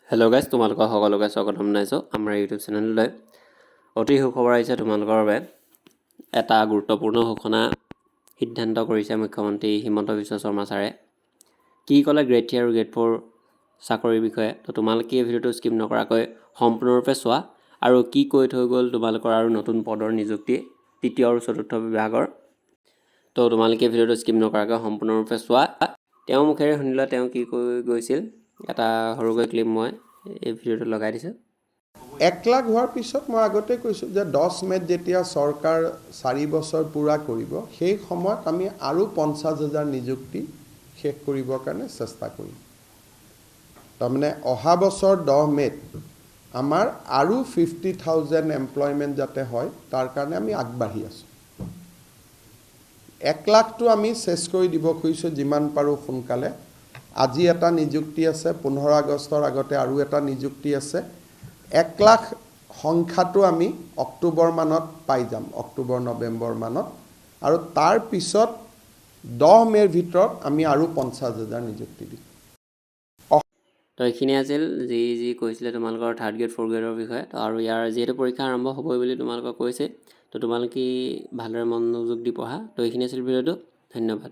Hello' guys, তোমালোকৰ সকলোকে স্বাগতম জনাইছোঁ আমাৰ ইউটিউব চেনেললৈ। অতি সুখবৰ আহিছে তোমালোকৰ বাবে। এটা গুৰুত্বপূৰ্ণ ঘোষণা সিদ্ধান্ত কৰিছে মুখ্যমন্ত্ৰী হিমন্ত বিশ্ব শৰ্মা ছাৰে। কি ক'লে গ্ৰেড 3 আৰু গ্ৰেড 4 চাকৰিৰ বিষয়ে। তো তোমালোকে এই ভিডিঅ'টো স্কিপ নকৰাকৈ সম্পূৰ্ণৰূপে চোৱা। আৰু কি কৈ থৈ গ'ল তোমালোকৰ আৰু নতুন পদৰ নিযুক্তি তৃতীয় আৰু চতুৰ্থ বিভাগৰ। তো তোমালোকে ভিডিঅ'টো স্কিপ নকৰাকৈ সম্পূৰ্ণৰূপে চোৱা। তেওঁ মুখেৰে শুনিলে তেওঁ কি কৈ গৈছিল, এটা সৰুকৈ ক্লিপ মই এই ভিডিঅ'টো লগাই দিছোঁ। 1 লাখ হোৱাৰ পিছত মই আগতে কৈছোঁ যে 10 মে'ত যেতিয়া চৰকাৰ 4 বছৰ পূৰা কৰিব, সেই সময়ত আমি আৰু 50,000 নিযুক্তি শেষ কৰিবৰ কাৰণে চেষ্টা কৰিম। তাৰমানে অহা বছৰ 10 মে'ত আমাৰ আৰু 50,000 এমপ্লয়মেণ্ট যাতে হয়, তাৰ কাৰণে আমি আগবাঢ়ি আছোঁ। 1 লাখটো আমি চেছ কৰি দিব খুজিছোঁ যিমান পাৰোঁ সোনকালে। আজি এটা নিযুক্তি আছে, 15 আগষ্টৰ আগতে আৰু এটা নিযুক্তি আছে। 1 লাখ সংখ্যাটো আমি অক্টোবৰ মানত পাই যাম, অক্টোবৰ নৱেম্বৰ মানত। আৰু তাৰ পিছত 10 মে'ৰ ভিতৰত আমি আৰু 50,000 নিযুক্তি দিম। তো এইখিনি আছিল যি কৈছিলে তোমালোকৰ 3rd গ্ৰেড 4th গ্ৰেডৰ বিষয়ে। তো আৰু ইয়াৰ যিহেতু পৰীক্ষা আৰম্ভ হ'বই বুলি তোমালোকক কৈছে, তো তোমালোকে ভালদৰে মনোযোগ দি পঢ়া। তো এইখিনি আছিল ভিডিঅ'টো। ধন্যবাদ।